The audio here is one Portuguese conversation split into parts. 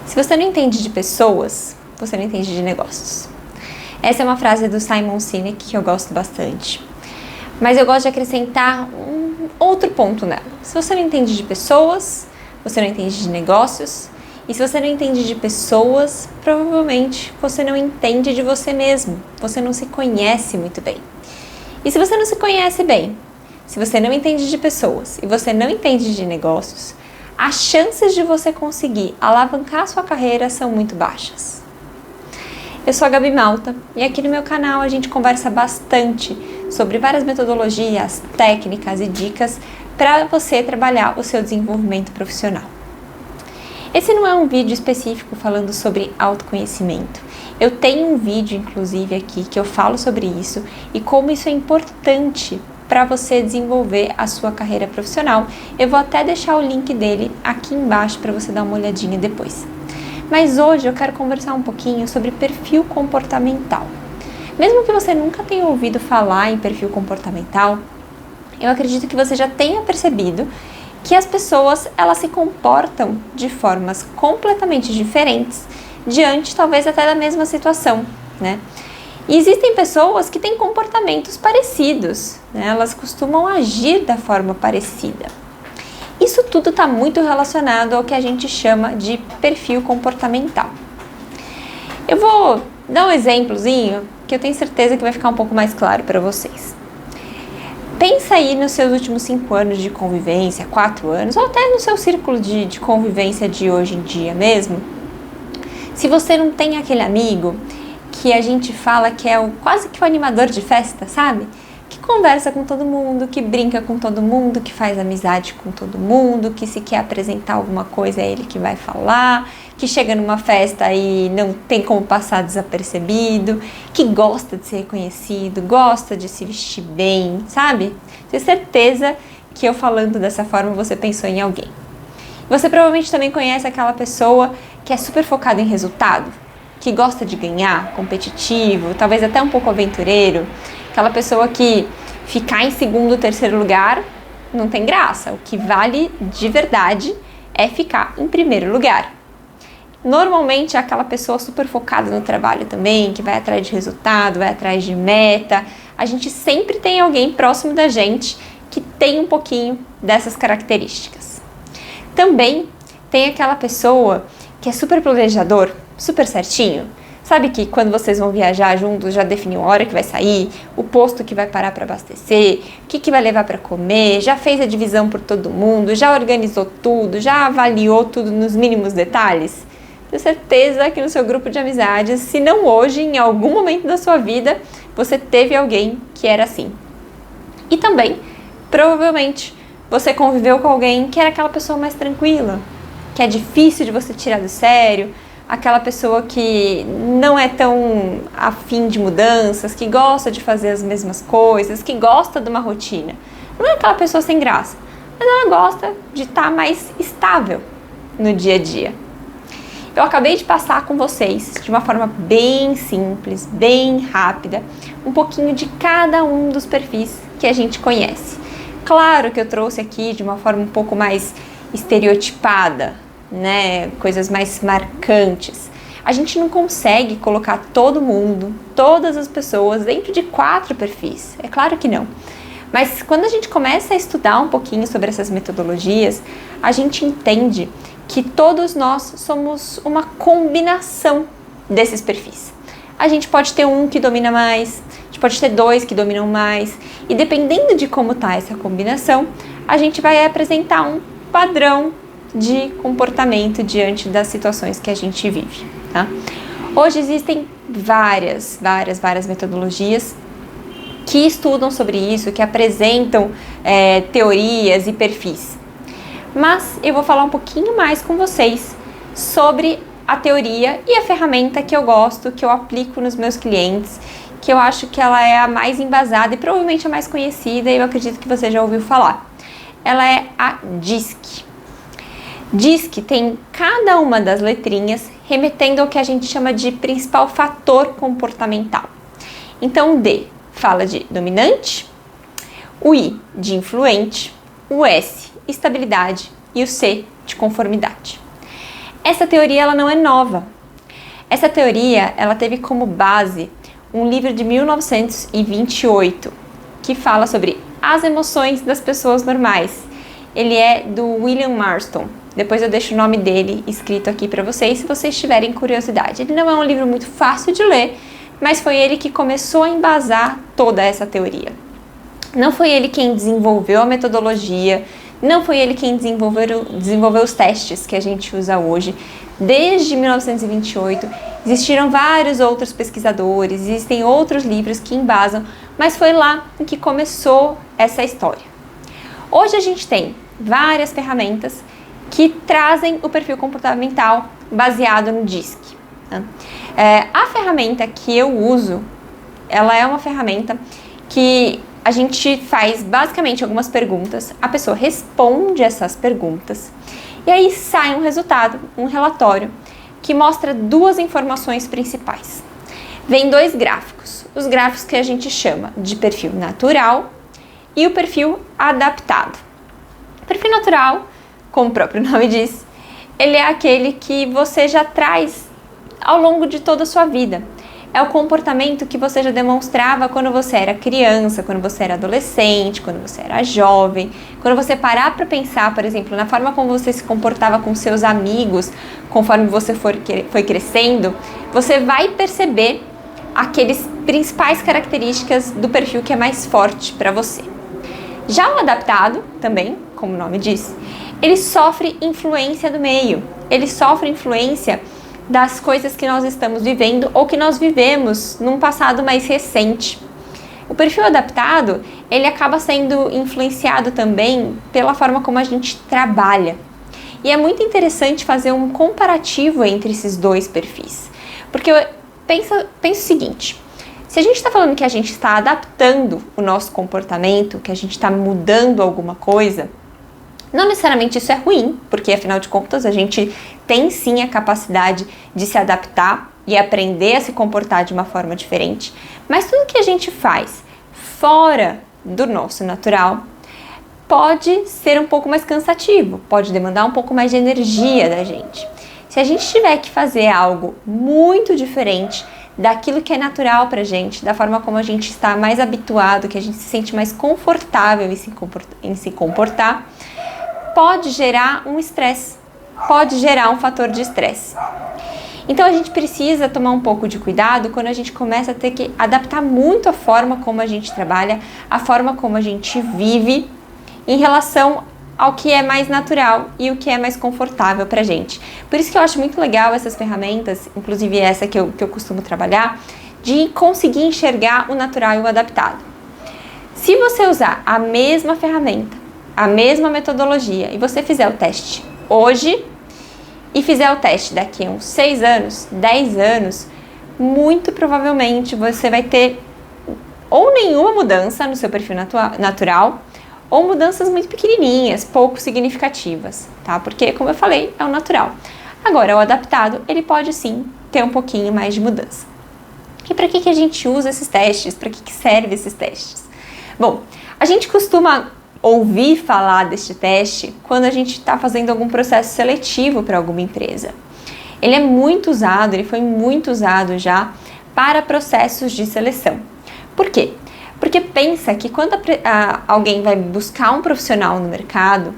Se você não entende de pessoas, você não entende de negócios. Essa é uma frase do Simon Sinek que eu gosto bastante. Mas eu gosto de acrescentar um outro ponto nela. Se você não entende de pessoas, você não entende de negócios. E se você não entende de pessoas, provavelmente você não entende de você mesmo. Você não se conhece muito bem. E se você não se conhece bem, se você não entende de pessoas e você não entende de negócios, as chances de você conseguir alavancar a sua carreira são muito baixas. Eu sou a Gabi Malta e aqui no meu canal a gente conversa bastante sobre várias metodologias, técnicas e dicas para você trabalhar o seu desenvolvimento profissional. Esse não é um vídeo específico falando sobre autoconhecimento. Eu tenho um vídeo, inclusive, aqui que eu falo sobre isso e como isso é importante para você desenvolver a sua carreira profissional. Eu vou até deixar o link dele aqui embaixo para você dar uma olhadinha depois. Mas hoje eu quero conversar um pouquinho sobre perfil comportamental. Mesmo que você nunca tenha ouvido falar em perfil comportamental, eu acredito que você já tenha percebido que as pessoas elas se comportam de formas completamente diferentes diante talvez até da mesma situação, né? E existem pessoas que têm comportamentos parecidos, né? Elas costumam agir da forma parecida. Isso tudo está muito relacionado ao que a gente chama de perfil comportamental. Eu vou dar um exemplozinho que eu tenho certeza que vai ficar um pouco mais claro para vocês. Pensa aí nos seus últimos 5 anos de convivência, 4 anos, ou até no seu círculo de convivência de hoje em dia mesmo. Se você não tem aquele amigo que a gente fala que é quase que o animador de festa, sabe? Que conversa com todo mundo, que brinca com todo mundo, que faz amizade com todo mundo, que se quer apresentar alguma coisa é ele que vai falar, que chega numa festa e não tem como passar desapercebido, que gosta de ser reconhecido, gosta de se vestir bem, sabe? Tenho certeza que eu falando dessa forma você pensou em alguém. Você provavelmente também conhece aquela pessoa que é super focada em resultado, que gosta de ganhar, competitivo, talvez até um pouco aventureiro, aquela pessoa que ficar em segundo, terceiro lugar não tem graça. O que vale de verdade é ficar em primeiro lugar. Normalmente é aquela pessoa super focada no trabalho também, que vai atrás de resultado, vai atrás de meta. A gente sempre tem alguém próximo da gente que tem um pouquinho dessas características. Também tem aquela pessoa que é super planejador, super certinho. Sabe que quando vocês vão viajar juntos, já definiu a hora que vai sair, o posto que vai parar para abastecer, o que vai levar para comer, já fez a divisão por todo mundo, já organizou tudo, já avaliou tudo nos mínimos detalhes? Tenho certeza que no seu grupo de amizades, se não hoje, em algum momento da sua vida, você teve alguém que era assim. E também, provavelmente, você conviveu com alguém que era aquela pessoa mais tranquila, que é difícil de você tirar do sério, aquela pessoa que não é tão afim de mudanças, que gosta de fazer as mesmas coisas, que gosta de uma rotina. Não é aquela pessoa sem graça, mas ela gosta de estar mais estável no dia a dia. Eu acabei de passar com vocês, de uma forma bem simples, bem rápida, um pouquinho de cada um dos perfis que a gente conhece. Claro que eu trouxe aqui de uma forma um pouco mais estereotipada, né? Coisas mais marcantes. A gente não consegue colocar todo mundo, todas as pessoas dentro de 4 perfis. É claro que não. Mas quando a gente começa a estudar um pouquinho sobre essas metodologias, a gente entende que todos nós somos uma combinação desses perfis. A gente pode ter um que domina mais, a gente pode ter 2 que dominam mais, e dependendo de como está essa combinação, a gente vai apresentar um padrão de comportamento diante das situações que a gente vive, tá? Hoje existem várias metodologias que estudam sobre isso, que apresentam teorias e perfis. Mas eu vou falar um pouquinho mais com vocês sobre a teoria e a ferramenta que eu gosto, que eu aplico nos meus clientes, que eu acho que ela é a mais embasada e provavelmente a mais conhecida, e eu acredito que você já ouviu falar. Ela é a DISC. DISC tem cada uma das letrinhas remetendo ao que a gente chama de principal fator comportamental. Então, o D fala de dominante, o I de influente, o S, estabilidade, e o C, de conformidade. Essa teoria ela não é nova. Essa teoria ela teve como base um livro de 1928 que fala sobre as emoções das pessoas normais. Ele é do William Marston. Depois eu deixo o nome dele escrito aqui para vocês, se vocês tiverem curiosidade. Ele não é um livro muito fácil de ler, mas foi ele que começou a embasar toda essa teoria. Não foi ele quem desenvolveu a metodologia, não foi ele quem desenvolveu os testes que a gente usa hoje. Desde 1928, existiram vários outros pesquisadores, existem outros livros que embasam, mas foi lá em que começou essa história. Hoje a gente tem várias ferramentas que trazem o perfil comportamental baseado no DISC. A ferramenta que eu uso, ela é uma ferramenta que a gente faz basicamente algumas perguntas, a pessoa responde essas perguntas e aí sai um resultado, um relatório, que mostra duas informações principais. Vem dois gráficos, os gráficos que a gente chama de perfil natural e o perfil adaptado. O perfil natural, como o próprio nome diz, ele é aquele que você já traz ao longo de toda a sua vida. É o comportamento que você já demonstrava quando você era criança, quando você era adolescente, quando você era jovem. Quando você parar para pensar, por exemplo, na forma como você se comportava com seus amigos, conforme você foi crescendo, você vai perceber aqueles principais características do perfil que é mais forte para você. Já o adaptado, também, como o nome diz, ele sofre influência do meio, ele sofre influência das coisas que nós estamos vivendo ou que nós vivemos num passado mais recente. O perfil adaptado, ele acaba sendo influenciado também pela forma como a gente trabalha. E é muito interessante fazer um comparativo entre esses dois perfis. Porque pensa o seguinte, se a gente está falando que a gente está adaptando o nosso comportamento, que a gente está mudando alguma coisa, não necessariamente isso é ruim, porque afinal de contas a gente tem sim a capacidade de se adaptar e aprender a se comportar de uma forma diferente, mas tudo que a gente faz fora do nosso natural pode ser um pouco mais cansativo, pode demandar um pouco mais de energia da gente. Se a gente tiver que fazer algo muito diferente daquilo que é natural pra gente, da forma como a gente está mais habituado, que a gente se sente mais confortável em se comportar, pode gerar um estresse, pode gerar um fator de estresse. Então a gente precisa tomar um pouco de cuidado quando a gente começa a ter que adaptar muito a forma como a gente trabalha, a forma como a gente vive em relação ao que é mais natural e o que é mais confortável pra gente. Por isso que eu acho muito legal essas ferramentas, inclusive essa que eu costumo trabalhar, de conseguir enxergar o natural e o adaptado. Se você usar a mesma ferramenta, a mesma metodologia e você fizer o teste hoje e fizer o teste daqui a uns 6 anos, 10 anos, muito provavelmente você vai ter ou nenhuma mudança no seu perfil natural ou mudanças muito pequenininhas, pouco significativas, tá? Porque, como eu falei, é o natural. Agora, o adaptado, ele pode sim ter um pouquinho mais de mudança. E para que a gente usa esses testes? Para que servem esses testes? Bom, a gente costuma ouvir falar deste teste quando a gente está fazendo algum processo seletivo para alguma empresa. Ele é muito usado, ele foi muito usado já para processos de seleção. Por quê? Porque pensa que quando alguém vai buscar um profissional no mercado,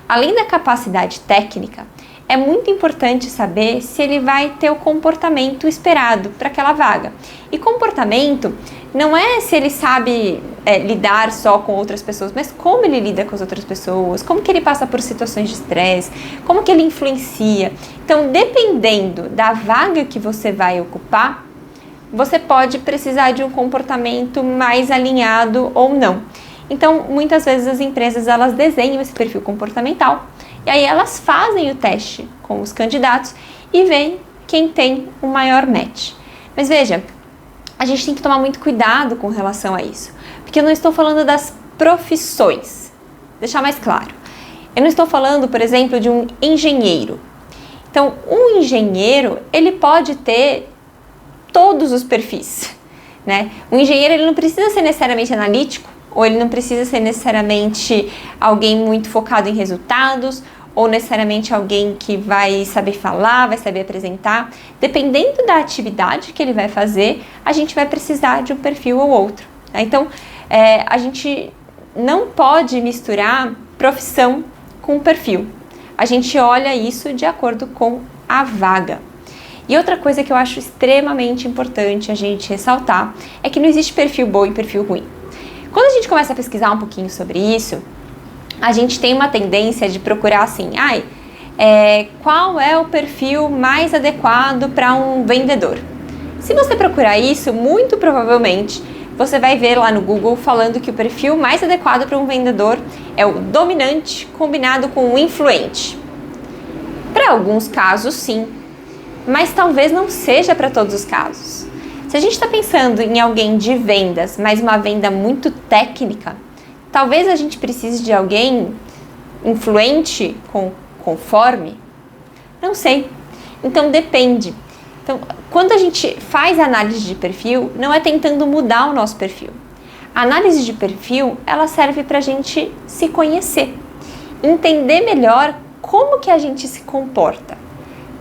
além da capacidade técnica, é muito importante saber se ele vai ter o comportamento esperado para aquela vaga. E comportamento não é se ele sabe lidar só com outras pessoas, mas como ele lida com as outras pessoas, como que ele passa por situações de estresse, como que ele influencia. Então, dependendo da vaga que você vai ocupar, você pode precisar de um comportamento mais alinhado ou não. Então, muitas vezes as empresas elas desenham esse perfil comportamental e aí elas fazem o teste com os candidatos e veem quem tem o maior match. Mas veja, a gente tem que tomar muito cuidado com relação a isso, porque eu não estou falando das profissões. Deixar mais claro. Eu não estou falando, por exemplo, de um engenheiro. Então, um engenheiro, ele pode ter todos os perfis, né? Um engenheiro, ele não precisa ser necessariamente analítico, ou ele não precisa ser necessariamente alguém muito focado em resultados, ou necessariamente alguém que vai saber falar, vai saber apresentar. Dependendo da atividade que ele vai fazer, a gente vai precisar de um perfil ou outro. Então, a gente não pode misturar profissão com perfil. A gente olha isso de acordo com a vaga. E outra coisa que eu acho extremamente importante a gente ressaltar é que não existe perfil bom e perfil ruim. Quando a gente começa a pesquisar um pouquinho sobre isso, a gente tem uma tendência de procurar assim, qual é o perfil mais adequado para um vendedor? Se você procurar isso, muito provavelmente você vai ver lá no Google falando que o perfil mais adequado para um vendedor é o dominante combinado com o influente. Para alguns casos, sim, mas talvez não seja para todos os casos. Se a gente está pensando em alguém de vendas, mas uma venda muito técnica, talvez a gente precise de alguém influente conforme? Não sei. Então depende. Então, quando a gente faz análise de perfil, não é tentando mudar o nosso perfil. A análise de perfil, ela serve para a gente se conhecer, entender melhor como que a gente se comporta.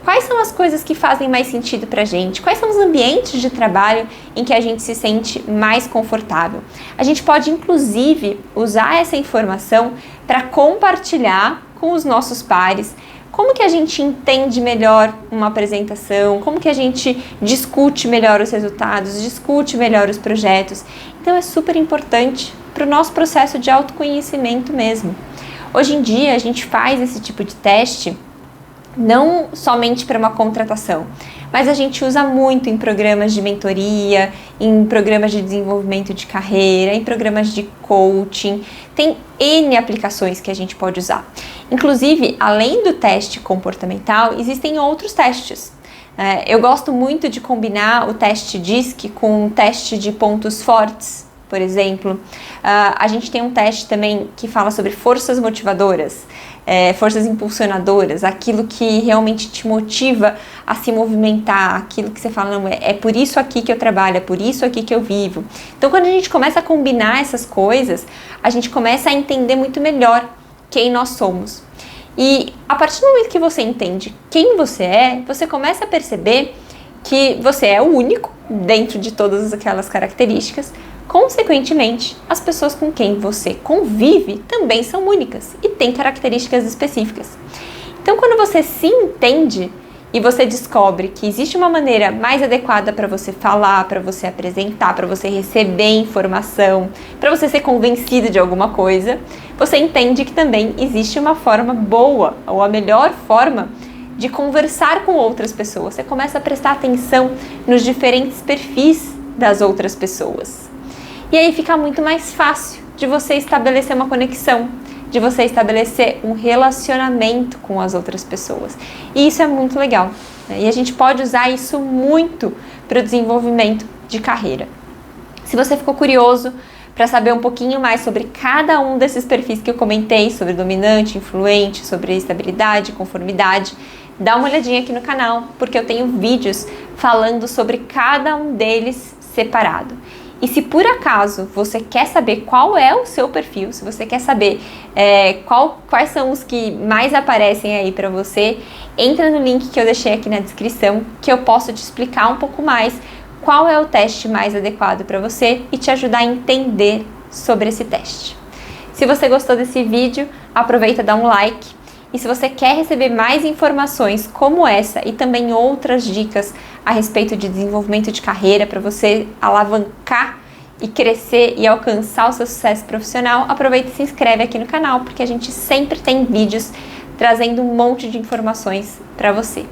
Quais são as coisas que fazem mais sentido para a gente? Quais são os ambientes de trabalho em que a gente se sente mais confortável? A gente pode, inclusive, usar essa informação para compartilhar com os nossos pares como que a gente entende melhor uma apresentação, como que a gente discute melhor os resultados, discute melhor os projetos. Então, é super importante para o nosso processo de autoconhecimento mesmo. Hoje em dia, a gente faz esse tipo de teste não somente para uma contratação, mas a gente usa muito em programas de mentoria, em programas de desenvolvimento de carreira, em programas de coaching. Tem N aplicações que a gente pode usar. Inclusive, além do teste comportamental, existem outros testes. Eu gosto muito de combinar o teste DISC com um teste de pontos fortes, por exemplo. A gente tem um teste também que fala sobre forças motivadoras, forças impulsionadoras, aquilo que realmente te motiva a se movimentar, aquilo que você fala, não, é por isso aqui que eu trabalho, é por isso aqui que eu vivo. Então, quando a gente começa a combinar essas coisas, a gente começa a entender muito melhor quem nós somos. E a partir do momento que você entende quem você é, você começa a perceber que você é o único dentro de todas aquelas características. Consequentemente, as pessoas com quem você convive também são únicas e têm características específicas. Então, quando você se entende e você descobre que existe uma maneira mais adequada para você falar, para você apresentar, para você receber informação, para você ser convencido de alguma coisa, você entende que também existe uma forma boa ou a melhor forma de conversar com outras pessoas. Você começa a prestar atenção nos diferentes perfis das outras pessoas. E aí fica muito mais fácil de você estabelecer uma conexão, de você estabelecer um relacionamento com as outras pessoas. E isso é muito legal, né? E a gente pode usar isso muito para o desenvolvimento de carreira. Se você ficou curioso para saber um pouquinho mais sobre cada um desses perfis que eu comentei, sobre dominante, influente, sobre estabilidade, conformidade, dá uma olhadinha aqui no canal, porque eu tenho vídeos falando sobre cada um deles separado. E se por acaso você quer saber qual é o seu perfil, se você quer saber quais são os que mais aparecem aí para você, entra no link que eu deixei aqui na descrição, que eu posso te explicar um pouco mais qual é o teste mais adequado para você e te ajudar a entender sobre esse teste. Se você gostou desse vídeo, aproveita e dá um like. E se você quer receber mais informações como essa e também outras dicas a respeito de desenvolvimento de carreira para você alavancar e crescer e alcançar o seu sucesso profissional, aproveita e se inscreve aqui no canal, porque a gente sempre tem vídeos trazendo um monte de informações para você.